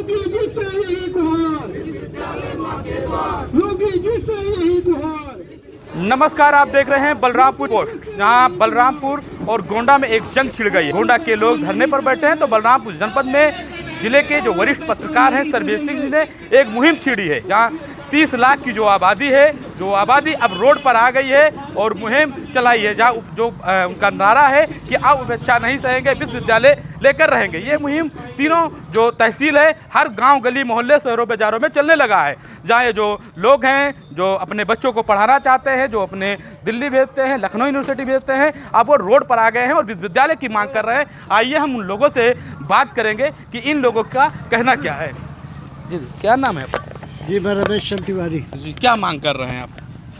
योगी जी से यही गुहार, योगी जी से यही गुहार। नमस्कार, आप देख रहे हैं बलरामपुर पोस्ट। जहां बलरामपुर और गोंडा में एक जंग छिड़ गई है। गोंडा के लोग धरने पर बैठे हैं तो बलरामपुर जनपद में जिले के जो वरिष्ठ पत्रकार हैं सरबीर सिंह जी ने एक मुहिम छेड़ी है। जहां 30 लाख की जो आबादी है, जो आबादी अब रोड पर आ गई है और मुहिम चलाई है। जहां जो उनका नारा है कि अब उपेक्षा नहीं सहेंगे, विश्वविद्यालय लेकर रहेंगे। ये मुहिम तीनों जो तहसील है, हर गांव गली मोहल्ले शहरों बाजारों में चलने लगा है। जहाँ ये जो लोग हैं जो अपने बच्चों को पढ़ाना चाहते हैं, जो अपने दिल्ली भेजते हैं, लखनऊ यूनिवर्सिटी भेजते हैं, अब वो रोड पर आ गए हैं और विश्वविद्यालय की मांग कर रहे हैं। आइए हम उन लोगों से बात करेंगे कि इन लोगों का कहना क्या है। जी क्या नाम है आपका? जी मैं रमेश चंद तिवारी। जी क्या मांग कर रहे हैं आप?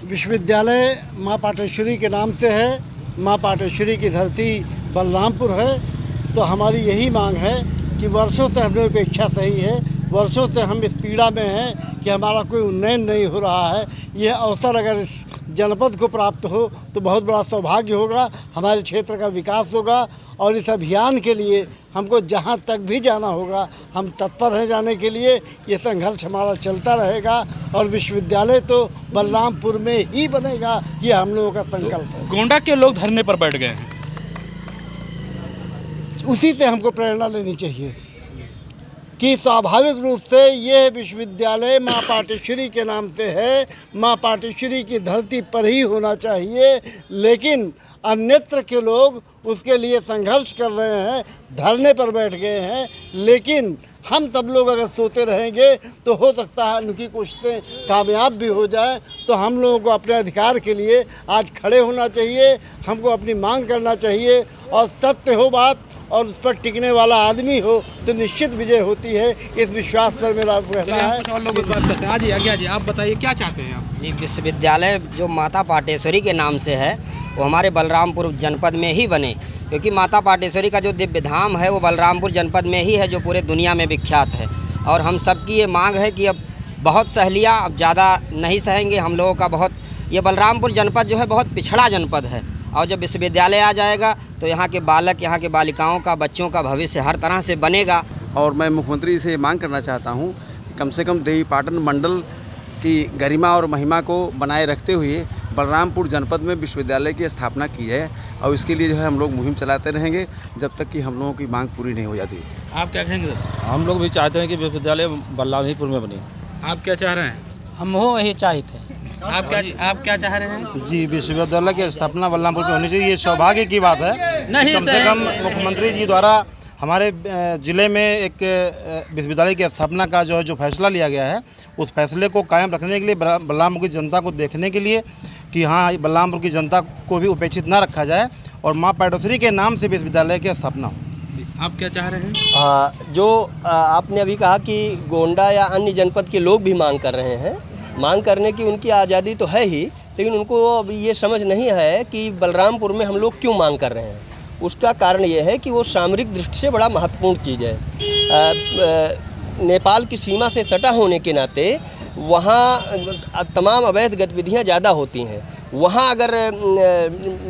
विश्वविद्यालय माँ पाटेश्वरी के नाम से है। माँ पाटेश्वरी की धरती बलरामपुर है। तो हमारी यही मांग है कि वर्षों से हमने उपेक्षा सही है, वर्षों से हम इस पीड़ा में हैं कि हमारा कोई उन्नयन नहीं हो रहा है। यह अवसर अगर इस जनपद को प्राप्त हो तो बहुत बड़ा सौभाग्य होगा, हमारे क्षेत्र का विकास होगा। और इस अभियान के लिए हमको जहां तक भी जाना होगा हम तत्पर हैं जाने के लिए। ये संघर्ष हमारा चलता रहेगा और विश्वविद्यालय तो बलरामपुर में ही बनेगा, ये हम लोगों का संकल्प है। गोंडा के लोग धरने पर बैठ गए हैं, उसी से हमको प्रेरणा लेनी चाहिए कि स्वाभाविक रूप से ये विश्वविद्यालय माँ पाटेश्वरी के नाम से है, माँ पाटेश्वरी की धरती पर ही होना चाहिए। लेकिन अन्यत्र के लोग उसके लिए संघर्ष कर रहे हैं, धरने पर बैठ गए हैं। लेकिन हम सब लोग अगर सोते रहेंगे तो हो सकता है उनकी कोशिशें कामयाब भी हो जाए। तो हम लोगों को अपने अधिकार के लिए आज खड़े होना चाहिए, हमको अपनी मांग करना चाहिए। और सत्य हो बात और उस पर टिकने वाला आदमी हो तो निश्चित विजय होती है, इस विश्वास पर मेरा कहना है। कुछ और लोग बात करते हैं। आज आगे जी आप बताइए क्या चाहते हैं आप? जी विश्वविद्यालय जो माता पाटेश्वरी के नाम से है वो हमारे बलरामपुर जनपद में ही बने, क्योंकि माता पाटेश्वरी का जो दिव्य धाम है वो बलरामपुर जनपद में ही है, जो पूरे दुनिया में विख्यात है। और हम सबकी ये मांग है कि अब बहुत सहलियाँ अब ज़्यादा नहीं सहेंगे हम लोगों का। बहुत ये बलरामपुर जनपद जो है बहुत पिछड़ा जनपद है और जब विश्वविद्यालय आ जाएगा तो यहाँ के बालक, यहाँ के बालिकाओं का, बच्चों का भविष्य हर तरह से बनेगा। और मैं मुख्यमंत्री से मांग करना चाहता हूँ कि कम से कम देवीपाटन मंडल की गरिमा और महिमा को बनाए रखते हुए बलरामपुर जनपद में विश्वविद्यालय की स्थापना की है। और इसके लिए जो है हम लोग मुहिम चलाते रहेंगे जब तक कि हम लोगों की मांग पूरी नहीं हो जाती। आप क्या कहेंगे? हम लोग भी चाहते हैं कि विश्वविद्यालय बलरामपुर में बने। आप क्या चाह रहे हैं? हम वो यही चाहते हैं। आप क्या चाह रहे हैं? जी विश्वविद्यालय की स्थापना बलरामपुर में होनी चाहिए। ये सौभाग्य की बात है। नहीं कम से कम मुख्यमंत्री जी द्वारा हमारे ज़िले में एक विश्वविद्यालय की स्थापना का जो फैसला लिया गया है, उस फैसले को कायम रखने के लिए, बलरामपुर की जनता को देखने के लिए कि हाँ बलरामपुर की जनता को भी उपेक्षित ना रखा जाए और माँ पाटेश्वरी के नाम से विश्वविद्यालय की स्थापना हो। आप क्या चाह रहे हैं? जो आपने अभी कहा कि गोंडा या अन्य जनपद के लोग भी मांग कर रहे हैं, मांग करने की उनकी आज़ादी तो है ही, लेकिन उनको अब ये समझ नहीं है कि बलरामपुर में हम लोग क्यों मांग कर रहे हैं। उसका कारण ये है कि वो सामरिक दृष्टि से बड़ा महत्वपूर्ण चीज़ है। नेपाल की सीमा से सटा होने के नाते वहाँ तमाम अवैध गतिविधियाँ ज़्यादा होती हैं। वहाँ अगर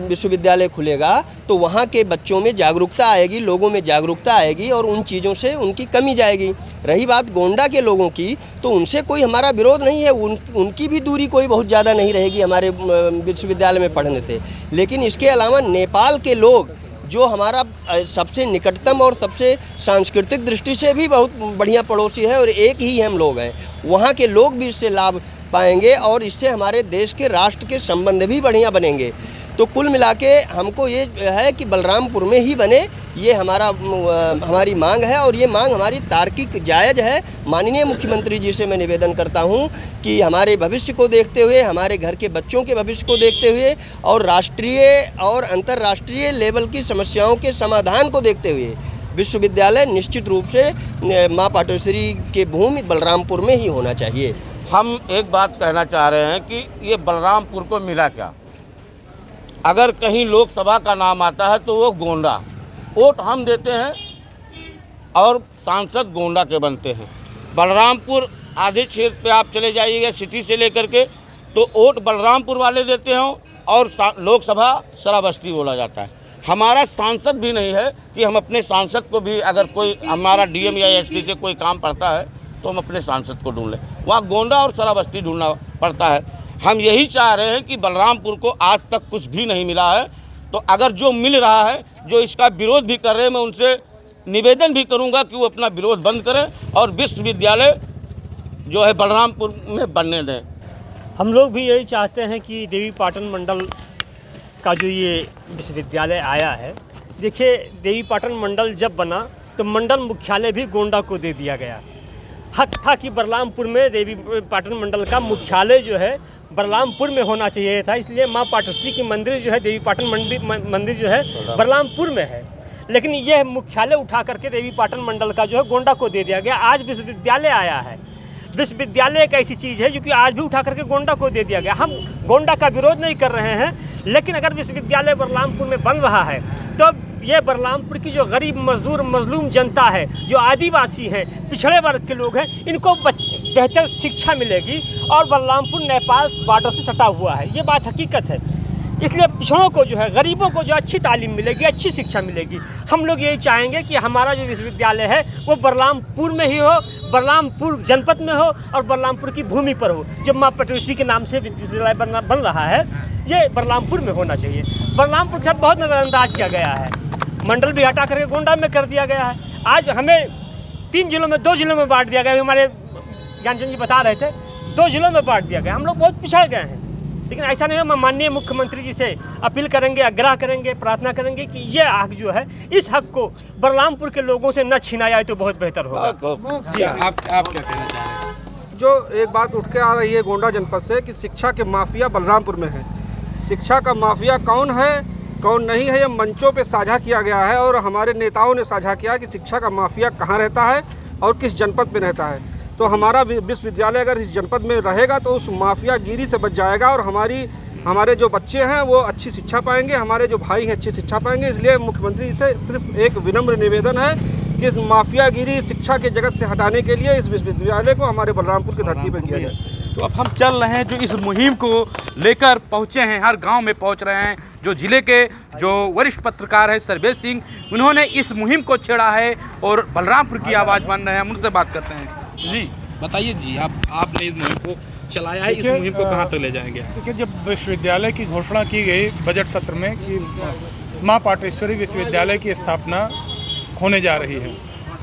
विश्वविद्यालय खुलेगा तो वहाँ के बच्चों में जागरूकता आएगी, लोगों में जागरूकता आएगी और उन चीज़ों से उनकी कमी जाएगी। रही बात गोंडा के लोगों की, तो उनसे कोई हमारा विरोध नहीं है, उनकी भी दूरी कोई बहुत ज़्यादा नहीं रहेगी हमारे विश्वविद्यालय में पढ़ने से। लेकिन इसके अलावा नेपाल के लोग जो हमारा सबसे निकटतम और सबसे सांस्कृतिक दृष्टि से भी बहुत बढ़िया पड़ोसी है और एक ही हम लोग हैं, वहाँ के लोग भी इससे लाभ पाएंगे और इससे हमारे देश के राष्ट्र के संबंध भी बढ़िया बनेंगे। तो कुल मिला के हमको ये है कि बलरामपुर में ही बने, ये हमारी मांग है और ये मांग हमारी तार्किक जायज़ है। माननीय मुख्यमंत्री जी से मैं निवेदन करता हूँ कि हमारे भविष्य को देखते हुए, हमारे घर के बच्चों के भविष्य को देखते हुए और राष्ट्रीय और अंतर्राष्ट्रीय लेवल की समस्याओं के समाधान को देखते हुए विश्वविद्यालय निश्चित रूप से माँ पाटेश्वरी के भूमि बलरामपुर में ही होना चाहिए। हम एक बात कहना चाह रहे हैं कि ये बलरामपुर को मिला क्या? अगर कहीं लोकसभा का नाम आता है तो वो गोंडा, वोट हम देते हैं और सांसद गोंडा के बनते हैं। बलरामपुर आधे क्षेत्र पे आप चले जाइएगा सिटी से लेकर के, तो वोट बलरामपुर वाले देते हैं और लोकसभा श्रावस्ती बोला जाता है। हमारा सांसद भी नहीं है कि हम अपने सांसद को भी, अगर कोई हमारा डीएम या एसपी से कोई काम पड़ता है तो हम अपने सांसद को ढूंढ लें। वहाँ गोंडा और शराबस्ती ढूंढना पड़ता है। हम यही चाह रहे हैं कि बलरामपुर को आज तक कुछ भी नहीं मिला है, तो अगर जो मिल रहा है, जो इसका विरोध भी कर रहे हैं, मैं उनसे निवेदन भी करूंगा कि वो अपना विरोध बंद करें और विश्वविद्यालय जो है बलरामपुर में बनने दें। हम लोग भी यही चाहते हैं कि देवी पाटन मंडल का जो ये विश्वविद्यालय आया है, देखिए देवी पाटन मंडल जब बना तो मंडल मुख्यालय भी गोंडा को दे दिया गया। हक था कि बलरामपुर में देवी पाटन मंडल का मुख्यालय जो है बलरामपुर में होना चाहिए था, इसलिए माँ पाटेश्वरी की मंदिर जो है देवी पाटन मंदिर जो है बलरामपुर में है, लेकिन यह मुख्यालय उठा करके देवी पाटन मंडल का जो है गोंडा को दे दिया गया। आज विश्वविद्यालय आया है, विश्वविद्यालय एक ऐसी चीज़ है जो कि आज भी उठा करके गोंडा को दे दिया गया। हम गोंडा का विरोध नहीं कर रहे हैं, लेकिन अगर विश्वविद्यालय बलरामपुर में बन रहा है तो ये बलरामपुर की जो गरीब मजदूर मजलूम जनता है, जो आदिवासी हैं, पिछड़े वर्ग के लोग हैं, इनको बेहतर शिक्षा मिलेगी। और बलरामपुर नेपाल बॉर्डर से सटा हुआ है, ये बात हकीकत है। इसलिए पिछड़ों को जो है, गरीबों को जो अच्छी तालीम मिलेगी, अच्छी शिक्षा मिलेगी। हम लोग यही चाहेंगे कि हमारा जो विश्वविद्यालय है वो बलरामपुर में ही हो, बलरामपुर जनपद में हो और बलरामपुर की भूमि पर हो। जो माँ पाटेश्वरी के नाम से विश्वविद्यालय बन रहा है, ये बलरामपुर में होना चाहिए। बलरामपुर के साथ बहुत नज़रअंदाज किया गया है, मंडल भी हटा करके गोंडा में कर दिया गया है। आज हमें 3 जिलों में 2 जिलों में बांट दिया गया। हमारे ज्ञानचंद जी बता रहे थे 2 जिलों में बांट दिया गया। हम लोग बहुत पिछड़ गए हैं, लेकिन ऐसा नहीं है। माननीय मुख्यमंत्री जी से अपील करेंगे, आग्रह करेंगे, प्रार्थना करेंगे कि ये हक जो है, इस हक को बलरामपुर के लोगों से न छीना जाए तो बहुत बेहतर होगा। जी आप क्या कहना चाह रहे हैं? जो एक बात उठ के आ रही है गोंडा जनपद से कि शिक्षा के माफिया बलरामपुर में है। शिक्षा का माफिया कौन है, कौन नहीं है, ये मंचों पे साझा किया गया है और हमारे नेताओं ने साझा किया कि शिक्षा का माफिया कहाँ रहता है और किस जनपद में रहता है। तो हमारा विश्वविद्यालय अगर इस जनपद में रहेगा तो उस माफियागिरी से बच जाएगा और हमारे जो बच्चे हैं वो अच्छी शिक्षा पाएंगे, हमारे जो भाई हैं अच्छी शिक्षा पाएंगे। इसलिए मुख्यमंत्री से सिर्फ एक विनम्र निवेदन है कि इस माफियागिरी शिक्षा के जगत से हटाने के लिए इस विश्वविद्यालय को हमारे बलरामपुर की धरती पर किया जाए। तो अब हम चल रहे हैं, जो इस मुहिम को लेकर पहुंचे हैं, हर गांव में पहुंच रहे हैं। जो जिले के जो वरिष्ठ पत्रकार हैं सर्वेश सिंह, उन्होंने इस मुहिम को छेड़ा है और बलरामपुर की आवाज़ बन रहे हैं। हम उनसे बात करते हैं। जी बताइए जी, आपने इस मुहिम को चलाया है, इस मुहिम को कहाँ तक ले जाएंगे? देखिए, जब विश्वविद्यालय की घोषणा की गई बजट सत्र में कि माँ पाटेश्वरी विश्वविद्यालय की स्थापना होने जा रही है,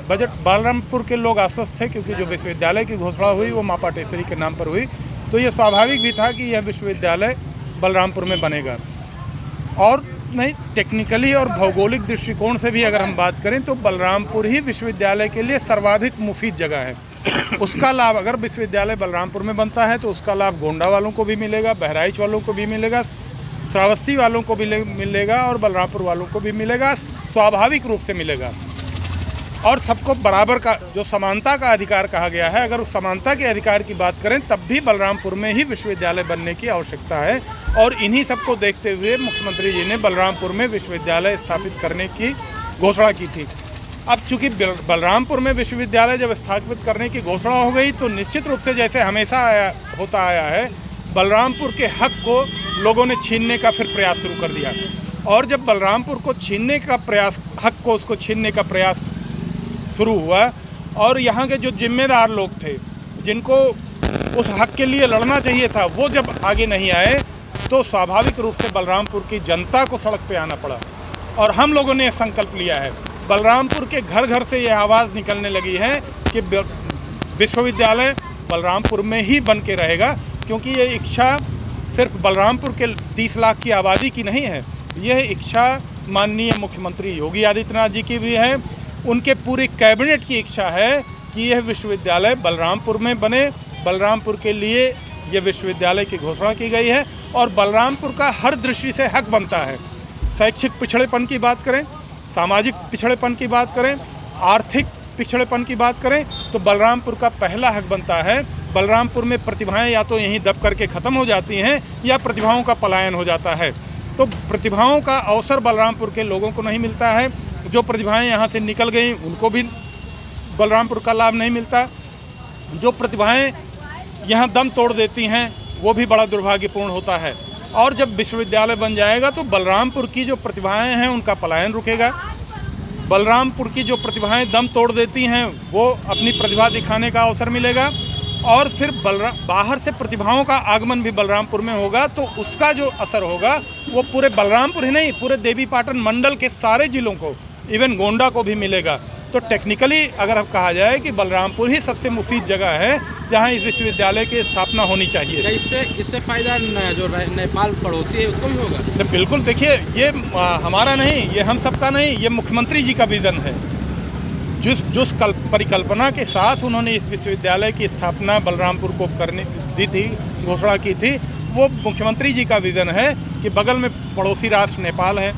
बलरामपुर के लोग आश्वस्त थे क्योंकि जो विश्वविद्यालय की घोषणा हुई वो माँ पाटेश्वरी के नाम पर हुई। तो ये स्वाभाविक भी था कि यह विश्वविद्यालय बलरामपुर में बनेगा। और नहीं, टेक्निकली और भौगोलिक दृष्टिकोण से भी अगर हम बात करें तो बलरामपुर ही विश्वविद्यालय के लिए सर्वाधिक मुफीद जगह है। उसका लाभ अगर विश्वविद्यालय बलरामपुर में बनता है तो उसका लाभ गोंडा वालों को भी मिलेगा, बहराइच वालों को भी मिलेगा, श्रावस्ती वालों को भी मिलेगा और बलरामपुर वालों को भी मिलेगा, स्वाभाविक रूप से मिलेगा। और सबको बराबर का जो समानता का अधिकार कहा गया है, अगर उस समानता के अधिकार की बात करें तब भी बलरामपुर में ही विश्वविद्यालय बनने की आवश्यकता है। और इन्हीं सबको देखते हुए मुख्यमंत्री जी ने बलरामपुर में विश्वविद्यालय स्थापित करने की घोषणा की थी। अब चूंकि बलरामपुर में विश्वविद्यालय जब स्थापित करने की घोषणा हो गई तो निश्चित रूप से जैसे हमेशा होता आया है, बलरामपुर के हक को लोगों ने छीनने का फिर प्रयास शुरू कर दिया। और जब बलरामपुर को छीनने का प्रयास, हक को उसको छीनने का प्रयास शुरू हुआ और यहाँ के जो जिम्मेदार लोग थे जिनको उस हक के लिए लड़ना चाहिए था, वो जब आगे नहीं आए तो स्वाभाविक रूप से बलरामपुर की जनता को सड़क पे आना पड़ा। और हम लोगों ने संकल्प लिया है, बलरामपुर के घर घर से यह आवाज़ निकलने लगी है कि विश्वविद्यालय बलरामपुर में ही बन के रहेगा, क्योंकि ये इच्छा सिर्फ बलरामपुर के 30 लाख की आबादी की नहीं है, यह इच्छा माननीय मुख्यमंत्री योगी आदित्यनाथ जी की भी है। उनके पूरी कैबिनेट की इच्छा है कि यह विश्वविद्यालय बलरामपुर में बने। बलरामपुर के लिए यह विश्वविद्यालय की घोषणा की गई है और बलरामपुर का हर दृष्टि से हक बनता है। शैक्षिक पिछड़ेपन की बात करें, सामाजिक पिछड़ेपन की बात करें, आर्थिक पिछड़ेपन की बात करें तो बलरामपुर का पहला हक बनता है। बलरामपुर में प्रतिभाएं या तो यहीं दब करके ख़त्म हो जाती हैं या प्रतिभाओं का पलायन हो जाता है। तो प्रतिभाओं का अवसर बलरामपुर के लोगों को नहीं मिलता है। जो प्रतिभाएं यहाँ से निकल गई उनको भी बलरामपुर का लाभ नहीं मिलता। जो प्रतिभाएं यहाँ दम तोड़ देती हैं वो भी बड़ा दुर्भाग्यपूर्ण होता है। और जब विश्वविद्यालय बन जाएगा तो बलरामपुर की जो प्रतिभाएं हैं उनका पलायन रुकेगा। बलरामपुर की जो प्रतिभाएं दम तोड़ देती हैं वो अपनी प्रतिभा दिखाने का अवसर मिलेगा और फिर बाहर से प्रतिभाओं का आगमन भी बलरामपुर में होगा, तो उसका जो असर होगा वो पूरे बलरामपुर ही नहीं, पूरे देवीपाटन मंडल के सारे जिलों को, इवन गोंडा को भी मिलेगा। तो टेक्निकली अगर अब कहा जाए कि बलरामपुर ही सबसे मुफीद जगह है जहां इस विश्वविद्यालय की स्थापना होनी चाहिए। इससे फ़ायदा जो नेपाल पड़ोसी है उसको भी होगा? बिल्कुल, देखिए ये हमारा नहीं, ये हम सबका नहीं, ये मुख्यमंत्री जी का विज़न है। जिस परिकल्पना के साथ उन्होंने इस विश्वविद्यालय की स्थापना बलरामपुर को करने दी थी, घोषणा की थी, वो मुख्यमंत्री जी का विज़न है कि बगल में पड़ोसी राष्ट्र नेपाल है।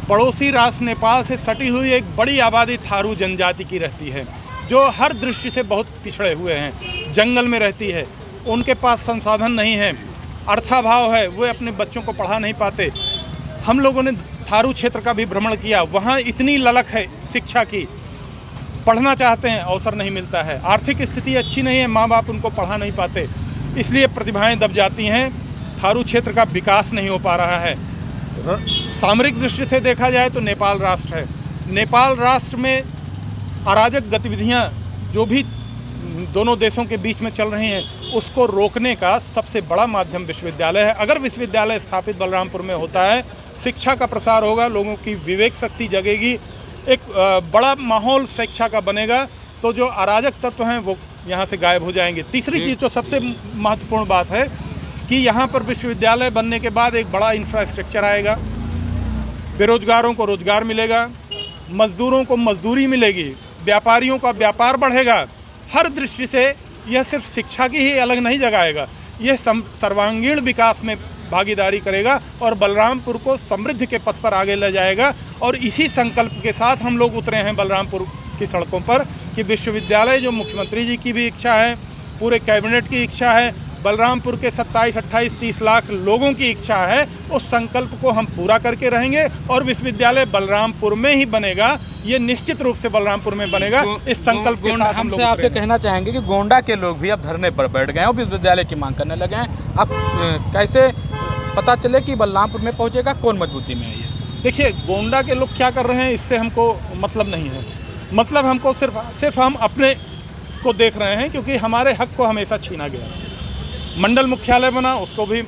पड़ोसी राष्ट्र नेपाल से सटी हुई एक बड़ी आबादी थारू जनजाति की रहती है, जो हर दृष्टि से बहुत पिछड़े हुए हैं, जंगल में रहती है, उनके पास संसाधन नहीं है, अर्थाभाव है, वे अपने बच्चों को पढ़ा नहीं पाते। हम लोगों ने थारू क्षेत्र का भी भ्रमण किया, वहाँ इतनी ललक है शिक्षा की, पढ़ना चाहते हैं, अवसर नहीं मिलता है, आर्थिक स्थिति अच्छी नहीं है, माँ बाप उनको पढ़ा नहीं पाते, इसलिए प्रतिभाएं दब जाती हैं, थारू क्षेत्र का विकास नहीं हो पा रहा है। सामरिक दृष्टि से देखा जाए तो नेपाल राष्ट्र है, नेपाल राष्ट्र में अराजक गतिविधियां जो भी दोनों देशों के बीच में चल रही हैं उसको रोकने का सबसे बड़ा माध्यम विश्वविद्यालय है। अगर विश्वविद्यालय स्थापित बलरामपुर में होता है, शिक्षा का प्रसार होगा, लोगों की विवेक शक्ति जगेगी, एक बड़ा माहौल शिक्षा का बनेगा, तो जो अराजक तत्व हैं वो यहाँ से गायब हो जाएंगे। तीसरी चीज़ तो सबसे महत्वपूर्ण बात है कि यहाँ पर विश्वविद्यालय बनने के बाद एक बड़ा इंफ्रास्ट्रक्चर आएगा, बेरोजगारों को रोजगार मिलेगा, मजदूरों को मजदूरी मिलेगी, व्यापारियों का व्यापार बढ़ेगा। हर दृष्टि से यह सिर्फ शिक्षा की ही अलग नहीं जगाएगा, यह सर्वांगीण विकास में भागीदारी करेगा और बलरामपुर को समृद्धि के पथ पर आगे ले जाएगा। और इसी संकल्प के साथ हम लोग उतरे हैं बलरामपुर की सड़कों पर कि विश्वविद्यालय जो मुख्यमंत्री जी की भी इच्छा है, पूरे कैबिनेट की इच्छा है, बलरामपुर के 27, 28, 30 लाख लोगों की इच्छा है, उस संकल्प को हम पूरा करके रहेंगे और विश्वविद्यालय बलरामपुर में ही बनेगा, ये निश्चित रूप से बलरामपुर में बनेगा। इस संकल्प के साथ हम लोग आपसे कहना चाहेंगे कि गोंडा के लोग भी अब धरने पर बैठ गए हैं और विश्वविद्यालय की मांग करने लगे हैं। अब कैसे पता चले कि बलरामपुर में पहुँचेगा, कौन मजबूती में है ये? देखिए, गोंडा के लोग क्या कर रहे हैं इससे हमको मतलब नहीं है, मतलब हमको सिर्फ हम अपने को देख रहे हैं, क्योंकि हमारे हक को हमेशा छीना गया। मंडल मुख्यालय बना, उसको भी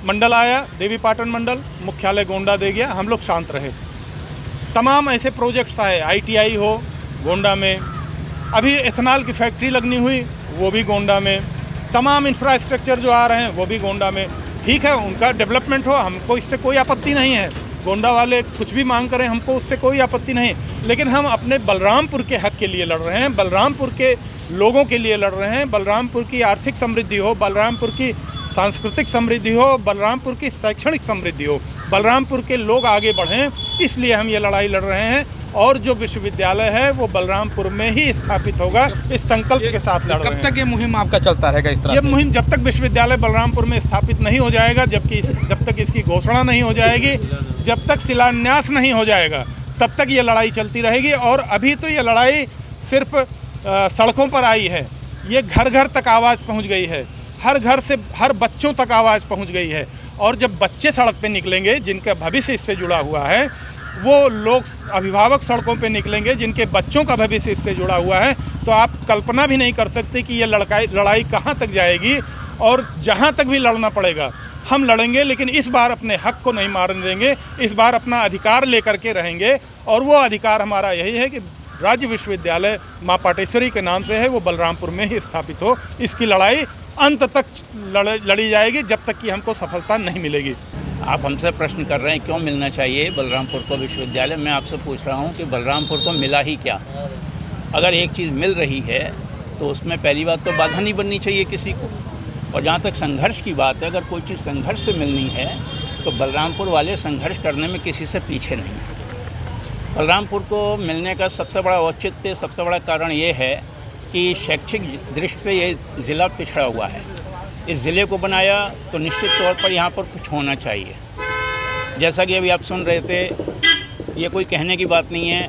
मंडल आया, देवीपाटन मंडल, मुख्यालय गोंडा दे गया, हम लोग शांत रहे। तमाम ऐसे प्रोजेक्ट्स आए, ITI हो गोंडा में, अभी एथेनॉल की फैक्ट्री लगनी हुई वो भी गोंडा में, तमाम इंफ्रास्ट्रक्चर जो आ रहे हैं वो भी गोंडा में। ठीक है, उनका डेवलपमेंट हो, हमको इससे कोई आपत्ति नहीं है, गोंडा वाले कुछ भी मांग करें, हमको उससे कोई आपत्ति नहीं, लेकिन हम अपने बलरामपुर के हक के लिए लड़ रहे हैं, बलरामपुर के लोगों के लिए लड़ रहे हैं, बलरामपुर की आर्थिक समृद्धि हो, बलरामपुर की सांस्कृतिक समृद्धि हो, बलरामपुर की शैक्षणिक समृद्धि हो, बलरामपुर के लोग आगे बढ़ें, इसलिए हम ये लड़ाई लड़ रहे हैं। और जो विश्वविद्यालय है वो बलरामपुर में ही स्थापित होगा, इस संकल्प के साथ लड़ रहे हैं। कब तक ये मुहिम आपका चलता रहेगा इस तरह ये से? मुहिम जब तक विश्वविद्यालय बलरामपुर में स्थापित नहीं हो जाएगा, जब तक इसकी घोषणा नहीं हो जाएगी, जब तक शिलान्यास नहीं हो जाएगा, तब तक ये लड़ाई चलती रहेगी। और अभी तो ये लड़ाई सिर्फ सड़कों पर आई है, ये घर घर तक आवाज़ पहुंच गई है, हर घर से हर बच्चों तक आवाज़ पहुंच गई है। और जब बच्चे सड़क पे निकलेंगे, जिनका भविष्य इससे जुड़ा हुआ है, वो लोग अभिभावक सड़कों पे निकलेंगे जिनके बच्चों का भविष्य इससे जुड़ा हुआ है, तो आप कल्पना भी नहीं कर सकते कि ये लड़ाई कहाँ तक जाएगी। और जहाँ तक भी लड़ना पड़ेगा हम लड़ेंगे, लेकिन इस बार अपने हक को नहीं मारने देंगे, इस बार अपना अधिकार लेकर के रहेंगे। और वो अधिकार हमारा यही है कि राज्य विश्वविद्यालय माँ पाटेश्वरी के नाम से है, वो बलरामपुर में ही स्थापित हो। इसकी लड़ाई अंत तक लड़ी जाएगी जब तक कि हमको सफलता नहीं मिलेगी। आप हमसे प्रश्न कर रहे हैं क्यों मिलना चाहिए बलरामपुर को विश्वविद्यालय। मैं आपसे पूछ रहा हूं कि बलरामपुर को मिला ही क्या। अगर एक चीज़ मिल रही है तो उसमें पहली बात तो बाधा नहीं बननी चाहिए किसी को। और जहाँ तक संघर्ष की बात है, अगर कोई चीज़ संघर्ष से मिलनी है तो बलरामपुर वाले संघर्ष करने में किसी से पीछे नहीं है। बलरामपुर को मिलने का सबसे बड़ा औचित्य, सबसे बड़ा कारण ये है कि शैक्षिक दृष्टि से ये ज़िला पिछड़ा हुआ है। इस ज़िले को बनाया तो निश्चित तौर पर यहाँ पर कुछ होना चाहिए। जैसा कि अभी आप सुन रहे थे, ये कोई कहने की बात नहीं है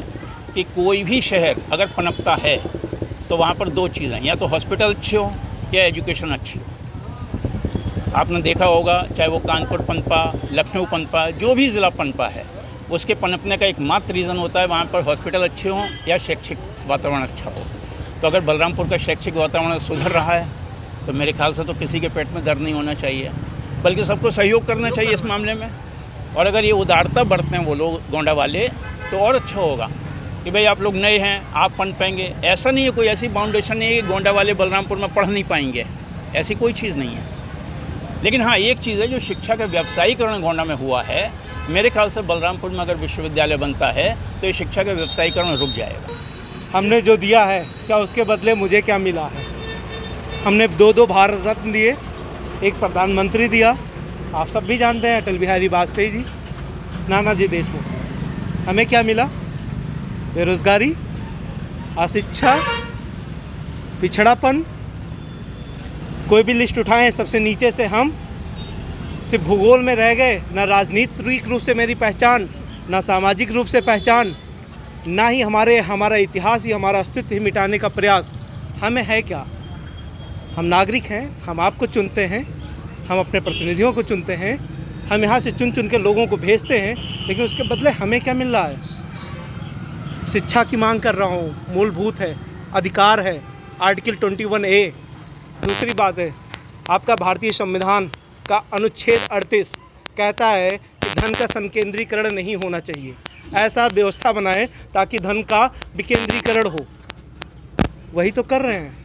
कि कोई भी शहर अगर पनपता है तो वहाँ पर दो चीज़ें, या तो हॉस्पिटल अच्छे हो या एजुकेशन अच्छी हो। आपने देखा होगा, चाहे वो कानपुर पनपा, लखनऊ पनपा, जो भी ज़िला पनपा है, उसके पनपने का एकमात्र रीज़न होता है वहाँ पर हॉस्पिटल अच्छे हों या शैक्षिक वातावरण अच्छा हो। तो अगर बलरामपुर का शैक्षिक वातावरण सुधर रहा है तो मेरे ख्याल से तो किसी के पेट में दर्द नहीं होना चाहिए, बल्कि सबको सहयोग करना चाहिए इस मामले में। और अगर ये उदारता बरतते हैं वो लोग गोंडा वाले तो और अच्छा होगा कि भाई आप लोग नए हैं, आप पढ़ पाएंगे। ऐसा नहीं है, कोई ऐसी बाउंडेशन नहीं है कि गोंडा वाले बलरामपुर में पढ़ नहीं पाएंगे, ऐसी कोई चीज़ नहीं है। लेकिन हाँ, एक चीज़ है, जो शिक्षा का व्यवसायीकरण गोंडा में हुआ है, मेरे ख्याल से बलरामपुर में अगर विश्वविद्यालय बनता है तो ये शिक्षा का व्यवसायीकरण रुक जाएगा। हमने जो दिया है, क्या उसके बदले मुझे क्या मिला है? हमने 2 भारत रत्न दिए, एक प्रधानमंत्री दिया, आप सब भी जानते हैं, अटल बिहारी वाजपेयी जी, नानाजी देशमुख। हमें क्या मिला? बेरोजगारी, अशिक्षा, पिछड़ापन। कोई भी लिस्ट उठाएं, सबसे नीचे से हम सिर्फ भूगोल में रह गए, ना राजनीतिक रूप से मेरी पहचान, ना सामाजिक रूप से पहचान, ना ही हमारा इतिहास ही, हमारा अस्तित्व ही मिटाने का प्रयास। हमें है क्या? हम नागरिक हैं, हम आपको चुनते हैं, हम अपने प्रतिनिधियों को चुनते हैं, हम यहाँ से चुन चुन के लोगों को भेजते हैं, लेकिन उसके बदले हमें क्या मिल रहा है? शिक्षा की मांग कर रहा हूँ, मूलभूत है, अधिकार है, आर्टिकल 21A। दूसरी बात है, आपका भारतीय संविधान का अनुच्छेद 38 कहता है कि धन का संकेंद्रीकरण नहीं होना चाहिए। ऐसा व्यवस्था बनाएं ताकि धन का विकेंद्रीकरण हो। वही तो कर रहे हैं।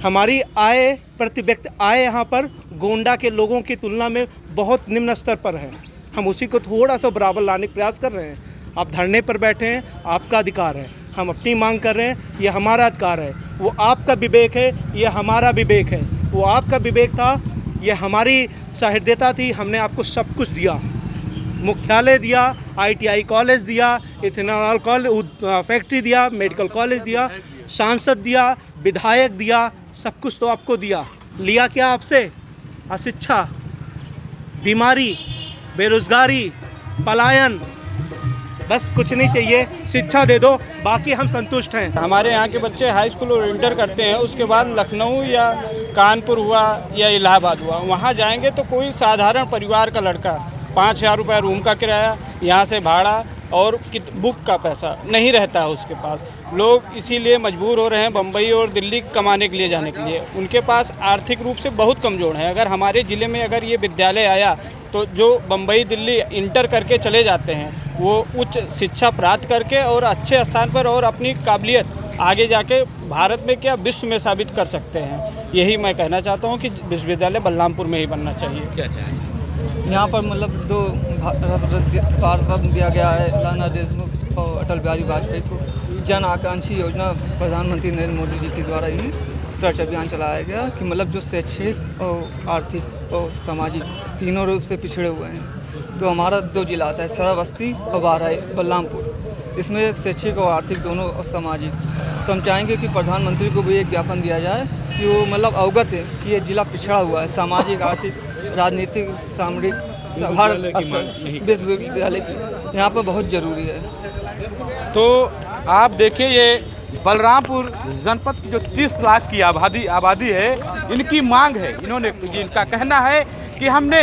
हमारी आय, प्रति व्यक्ति आय यहाँ पर गोंडा के लोगों की तुलना में बहुत निम्न स्तर पर है। हम उसी को थोड़ा सा बराबर लाने का प्रयास कर रहे हैं। आप धरने पर बैठे हैं, आपका अधिकार है, हम अपनी मांग कर रहे हैं, ये हमारा अधिकार है। वो आपका विवेक है, ये हमारा विवेक है। वो आपका विवेक था, ये हमारी सहृदयता थी, हमने आपको सब कुछ दिया। मुख्यालय दिया, ITI कॉलेज दिया, इथेनॉल कॉलेज फैक्ट्री दिया, मेडिकल कॉलेज दिया, सांसद दिया, विधायक दिया, सब कुछ तो आपको दिया। लिया क्या आपसे? अशिक्षा, बीमारी, बेरोजगारी, पलायन। बस कुछ नहीं चाहिए, शिक्षा दे दो, बाकी हम संतुष्ट हैं। हमारे यहाँ के बच्चे हाई स्कूल और इंटर करते हैं, उसके बाद लखनऊ या कानपुर हुआ या इलाहाबाद हुआ, वहाँ जाएंगे तो कोई साधारण परिवार का लड़का 5,000 रुपये रूम का किराया, यहाँ से भाड़ा और बुक का पैसा नहीं रहता है उसके पास। लोग इसीलिए मजबूर हो रहे हैं बम्बई और दिल्ली कमाने के लिए जाने के लिए। उनके पास आर्थिक रूप से बहुत कमज़ोर है। अगर हमारे ज़िले में अगर ये विद्यालय आया तो जो बम्बई दिल्ली इंटर करके चले जाते हैं वो उच्च शिक्षा प्राप्त करके और अच्छे स्थान पर और अपनी काबिलियत आगे जाके भारत में क्या विश्व में साबित कर सकते हैं। यही मैं कहना चाहता हूँ कि विश्वविद्यालय बलरामपुर में ही बनना चाहिए। क्या चाहिए? यहाँ पर मतलब 2 भारत रत्न दिया गया है, नानाजी देशमुख और अटल बिहारी वाजपेयी को। जन आकांक्षी योजना प्रधानमंत्री नरेंद्र मोदी जी के द्वारा ही सर्च अभियान चलाया गया कि मतलब जो शैक्षणिक और आर्थिक और सामाजिक तीनों रूप से पिछड़े हुए हैं। तो हमारा 2 जिला आता है, श्रावस्ती और बाराई बलरामपुर। इसमें शैक्षिक और आर्थिक दोनों और सामाजिक। तो हम चाहेंगे कि प्रधानमंत्री को भी एक ज्ञापन दिया जाए कि वो मतलब अवगत है कि ये जिला पिछड़ा हुआ है, सामाजिक, आर्थिक, राजनीतिक, सामरिक, हर स्तर विश्वविद्यालय की यहाँ पर बहुत ज़रूरी है। तो आप देखिए, ये बलरामपुर जनपद की जो 30 लाख की आबादी है, इनकी मांग है। इनका कहना है कि हमने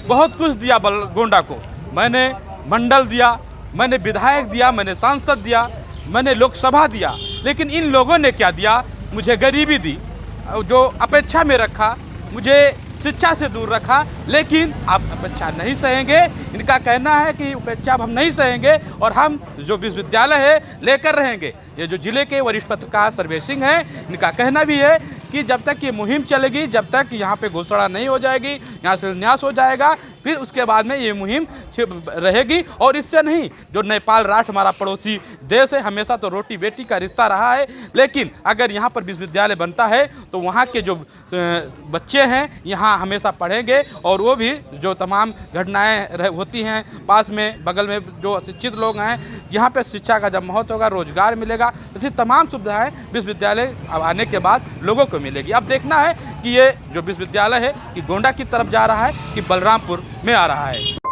बहुत कुछ दिया गोंडा को। मैंने मंडल दिया, मैंने विधायक दिया, मैंने सांसद दिया, मैंने लोकसभा दिया, लेकिन इन लोगों ने क्या दिया? मुझे गरीबी दी, जो अपेक्षा में रखा, मुझे शिक्षा से दूर रखा। लेकिन आप अपेक्षा नहीं सहेंगे। इनका कहना है कि उपेक्षा हम नहीं सहेंगे और हम जो विश्वविद्यालय है लेकर रहेंगे। ये जो जिले के वरिष्ठ पत्रकार सर्वेश सिंह हैं, इनका कहना भी है कि जब तक ये मुहिम चलेगी, जब तक यहाँ पे घोषणा नहीं हो जाएगी, यहाँ से न्यास हो जाएगा, फिर उसके बाद में ये मुहिम रहेगी। और इससे नहीं, जो नेपाल राष्ट्र हमारा पड़ोसी देश है, हमेशा तो रोटी बेटी का रिश्ता रहा है, लेकिन अगर यहाँ पर विश्वविद्यालय बनता है तो वहाँ के जो बच्चे हैं यहाँ हमेशा पढ़ेंगे और वो भी जो तमाम घटनाएँ होती हैं पास में बगल में जो अशिक्षित लोग हैं, यहाँ पे शिक्षा का जब महत्व होगा, रोजगार मिलेगा, ऐसी तमाम सुविधाएं विश्वविद्यालय आने के बाद लोगों को मिलेगी। अब देखना है कि ये जो विश्वविद्यालय है कि गोंडा की तरफ जा रहा है कि बलरामपुर में आ रहा है।